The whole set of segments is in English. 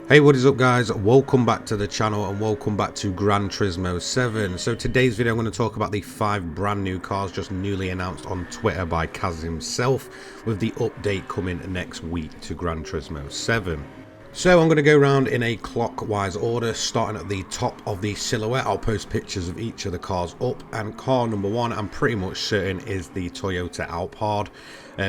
Hey, what is up guys? Welcome back to the channel and welcome back to Gran Turismo 7. So today's video I'm going to talk about the 5 brand new cars just newly announced on Twitter by Kaz himself, with the update coming next week to Gran Turismo 7. So I'm going to go around in a clockwise order, starting at the top of the silhouette. I'll post pictures of each of the cars up, and car number 1 I'm pretty much certain is the Toyota Alphard.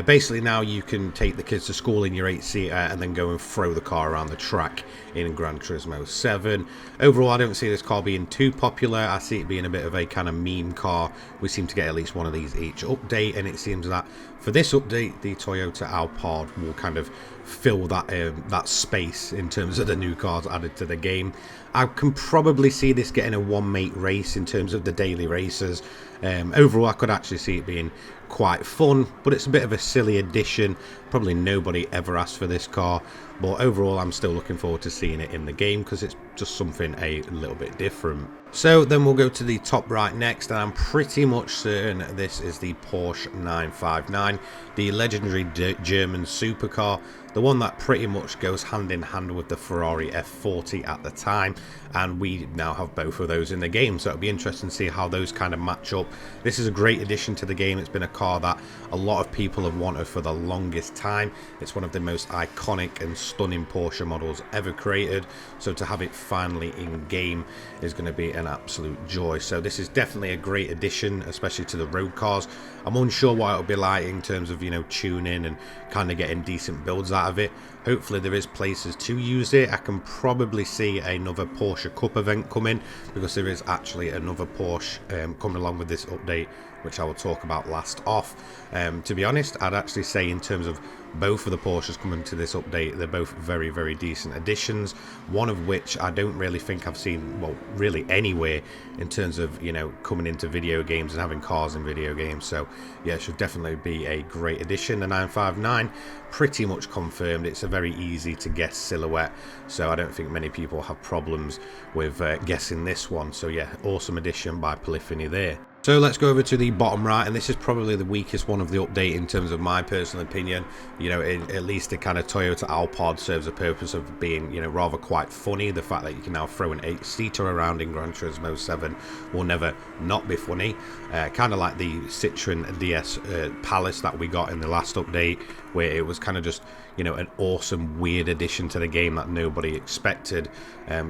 Basically now you can take the kids to school in your 8-seater and then go and throw the car around the track in Gran Turismo 7. Overall, I don't see this car being too popular. I see it being a bit of a kind of meme car. We seem to get at least one of these each update, and it seems that for this update the Toyota Alphard will kind of fill that space in terms of the new cars added to the game. I can probably see this getting a one-mate race in terms of the daily races. Overall, I could actually see it being quite fun, but it's a bit of a silly addition. Probably nobody ever asked for this car, but overall I'm still looking forward to seeing it in the game because it's just something a little bit different. So then we'll go to the top right next, and I'm pretty much certain this is the Porsche 959, the legendary German supercar, the one that pretty much goes hand in hand with the Ferrari F40 at the time, and we now have both of those in the game, so it'll be interesting to see how those kind of match up. This is a great addition to the game. It's been a car that a lot of people have wanted for the longest time. It's one of the most iconic and stunning Porsche models ever created, so to have it finally in game is going to be an absolute joy. So this is definitely a great addition, especially to the road cars. I'm unsure what it'll be like in terms of, you know, tuning and kind of getting decent builds out of it. Hopefully there is places to use it. I can probably see another Porsche Cup event coming, because there is actually another Porsche coming along with this update, which I will talk about last off. To be honest, I'd actually say in terms of both of the Porsches coming to this update, they're both very, very decent additions. One of which I don't really think I've seen, well, really anywhere in terms of, you know, coming into video games and having cars in video games. So yeah, it should definitely be a great addition. The 959 pretty much confirmed. It's a very easy to guess silhouette, so I don't think many people have problems with guessing this one. So yeah, awesome addition by Polyphony there. So let's go over to the bottom right, and this is probably the weakest one of the update in terms of my personal opinion. You know, at least the kind of Toyota Alphard serves a purpose of being, you know, rather quite funny. The fact that you can now throw an 8-seater around in Gran Turismo 7 will never not be funny. Kind of like the Citroen DS Palace that we got in the last update, where it was kind of just, you know, an awesome weird addition to the game that nobody expected.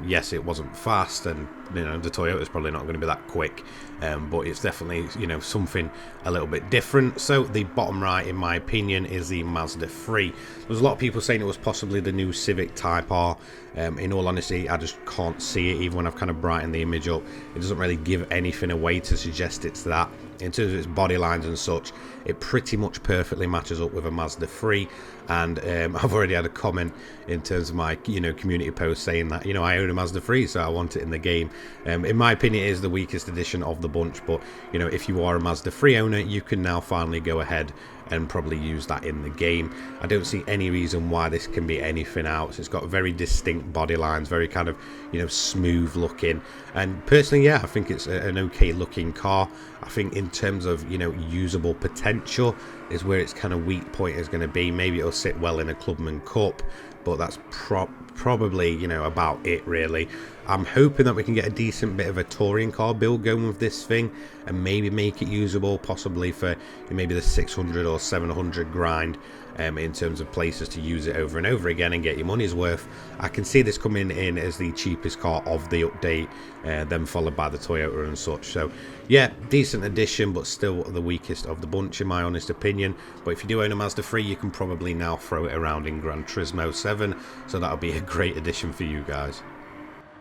Yes, it wasn't fast, and you know, the Toyota's probably not going to be that quick, but it's definitely, you know, something a little bit different. So the bottom right, in my opinion, is the Mazda 3. There's a lot of people saying it was possibly the new Civic Type R. In all honesty, I just can't see it. Even when I've kind of brightened the image up, it doesn't really give anything away to suggest it's that. In terms of its body lines and such, it pretty much perfectly matches up with a Mazda 3, and I've already had a comment in terms of my, you know, community post saying that, you know, I own a Mazda 3, so I want it in the game. In my opinion, it is the weakest edition of the bunch, but you know, if you are a Mazda 3 owner, you can now finally go ahead and probably use that in the game. I don't see any reason why this can be anything else. It's got very distinct body lines, very kind of, you know, smooth looking, and personally, yeah, I think it's an okay looking car. I think in terms of, you know, usable potential is where its kind of weak point is going to be. Maybe it'll sit well in a Clubman Cup, but that's probably, you know, about it really. I'm hoping that we can get a decent bit of a touring car build going with this thing, and maybe make it usable, possibly for maybe the 600 or 700 grind, in terms of places to use it over and over again and get your money's worth. I can see this coming in as the cheapest car of the update, then followed by the Toyota and such. So yeah, decent addition, but still the weakest of the bunch in my honest opinion. But if you do own a Mazda 3, you can probably now throw it around in Gran Turismo 7, so that'll be a great addition for you guys.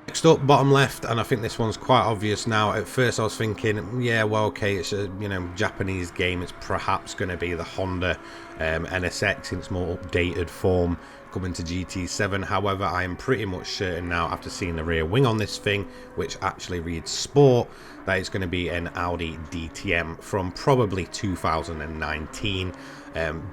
Next up, bottom left, and I think this one's quite obvious now. At first I was thinking, yeah, well, okay, it's a, you know, Japanese game, it's perhaps going to be the Honda NSX in its more updated form coming to GT7. However, I am pretty much certain now, after seeing the rear wing on this thing, which actually reads Sport, that it's going to be an Audi DTM from probably 2019.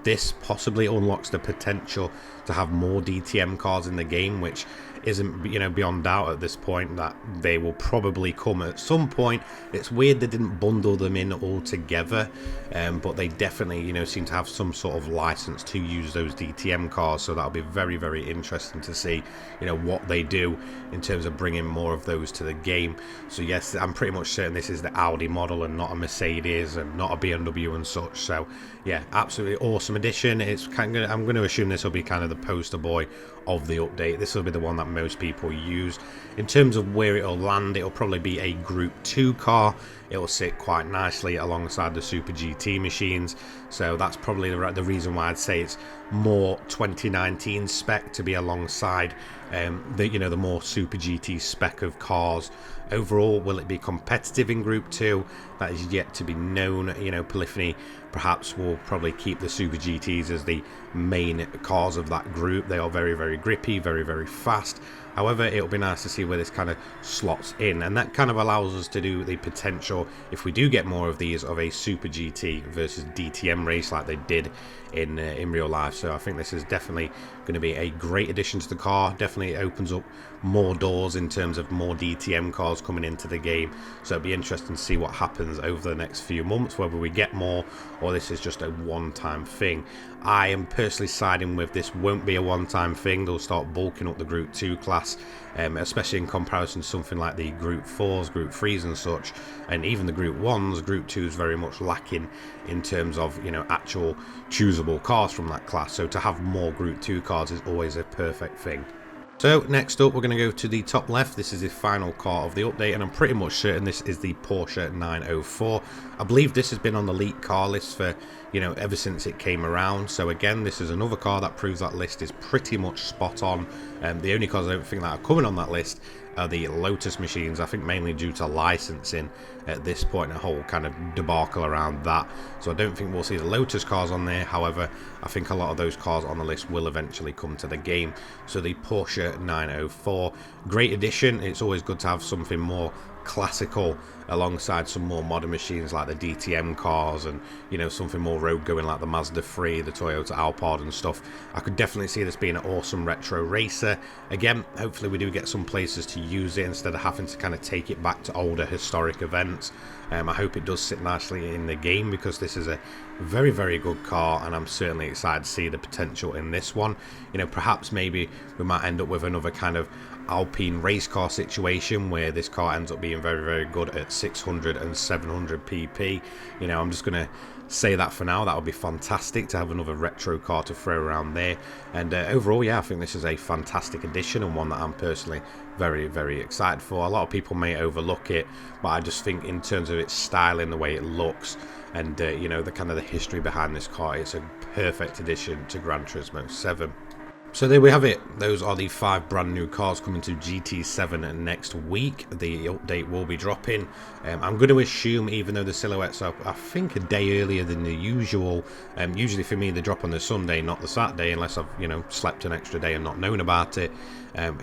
This possibly unlocks the potential to have more DTM cars in the game, which isn't, you know, beyond doubt at this point that they will probably come at some point. It's weird they didn't bundle them in all together, but they definitely, you know, seem to have some sort of license to use those DTM cars, so that'll be very, very interesting to see, you know, what they do in terms of bringing more of those to the game. So yes, I'm pretty much certain this is the Audi model and not a Mercedes and not a BMW and such. So yeah, absolutely awesome addition. It's kind of, I'm going to assume this will be kind of the poster boy of the update. This will be the one that most people use. In terms of where it'll land, it'll probably be a Group 2 car. It'll sit quite nicely alongside the Super GT machines, so that's probably the reason why I'd say it's more 2019 spec to be alongside the, you know, the more Super GT spec of cars. Overall, will it be competitive in Group 2? That is yet to be known. You know, Polyphony perhaps will probably keep the Super GTs as the main cars of that group. They are very, very grippy, very, very fast. However, it'll be nice to see where this kind of slots in, and that kind of allows us to do the potential, if we do get more of these, of a Super GT versus DTM race like they did in real life. So I think this is definitely going to be a great addition to the car. Definitely opens up more doors in terms of more DTM cars coming into the game, so it'll be interesting to see what happens over the next few months, whether we get more or this is just a one-time thing. I am personally siding with this won't be a one-time thing. They'll start bulking up the Group 2 class, especially in comparison to something like the Group 4s, Group 3s and such, and even the Group 1s. Group 2 is very much lacking in terms of, you know, actual choosable cars from that class, so to have more Group 2 cars is always a perfect thing. So next up, we're going to go to the top left. This is the final car of the update, and I'm pretty much certain this is the Porsche 904. I believe this has been on the leaked car list for, you know, ever since it came around. So again, this is another car that proves that list is pretty much spot on. The only cars I don't think that are coming on that list are the Lotus machines, I think mainly due to licensing at this point, and a whole kind of debacle around that. So I don't think we'll see the Lotus cars on there. However, I think a lot of those cars on the list will eventually come to the game. So the Porsche 904, great addition. It's always good to have something more classical alongside some more modern machines like the DTM cars, and, you know, something more road going like the Mazda 3, the Toyota Alphard and stuff. I could definitely see this being an awesome retro racer. Again, hopefully we do get some places to use it instead of having to kind of take it back to older historic events. I hope it does sit nicely in the game, because this is a very, very good car, and I'm certainly excited to see the potential in this one. You know, perhaps maybe we might end up with another kind of Alpine race car situation where this car ends up being very, very good at 600 and 700 pp. You know, I'm just going to say that for now. That would be fantastic to have another retro car to throw around there. And overall, yeah, I think this is a fantastic addition, and one that I'm personally very, very excited for. A lot of people may overlook it, but I just think in terms of its styling, the way it looks, and you know, the kind of the history behind this car, it's a perfect addition to Gran Turismo 7. So there we have it. Those are the 5 brand new cars coming to GT7 next week. The update will be dropping. I'm going to assume, even though the silhouettes are, I think, a day earlier than the usual. Usually for me they drop on the Sunday, not the Saturday, unless I've, you know, slept an extra day and not known about it.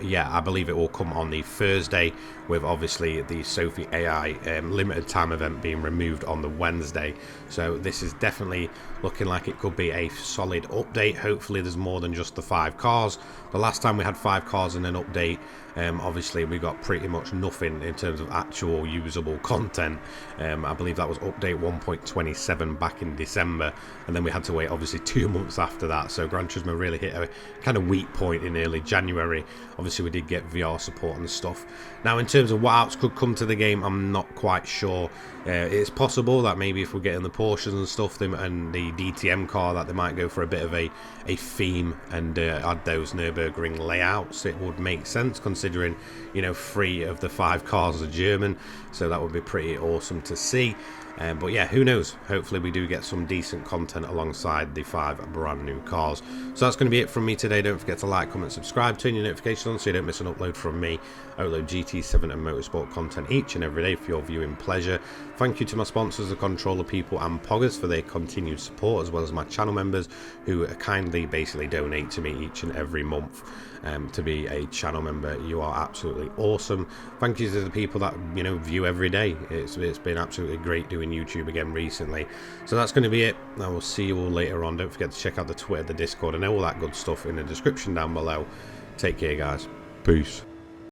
Yeah, I believe it will come on the Thursday, with obviously the Sophie AI limited time event being removed on the Wednesday. So this is definitely looking like it could be a solid update. Hopefully there's more than just the 5 cars. The last time we had 5 cars in an update, obviously we got pretty much nothing in terms of actual usable content. I believe that was update 1.27 back in December, and then we had to wait obviously 2 months after that. So Gran Turismo really hit a kind of weak point in early January. Obviously we did get VR support and stuff. Now in terms of what else could come to the game, I'm not quite sure. It's possible that maybe if we're getting the Porsches and stuff, and the DTM car, that they might go for a bit of a theme and add those Nurburgring layouts. It would make sense, considering, you know, 3 of the 5 cars are German, so that would be pretty awesome to see. But yeah, who knows? Hopefully we do get some decent content alongside the 5 brand new cars. So that's going to be it from me today. Don't forget to like, comment, subscribe, turn your notifications on so you don't miss an upload from me. I upload GT7 and motorsport content each and every day for your viewing pleasure. Thank you to my sponsors, the Controller People and Poggers, for their continued support, as well as my channel members who kindly basically donate to me each and every month. To be a channel member, you are absolutely awesome. Thank you to the people that, you know, view every day. It's been absolutely great doing YouTube again recently. So that's going to be it. I will see you all later on. Don't forget to check out the Twitter, the Discord, and all that good stuff in the description down below. Take care, guys. Peace.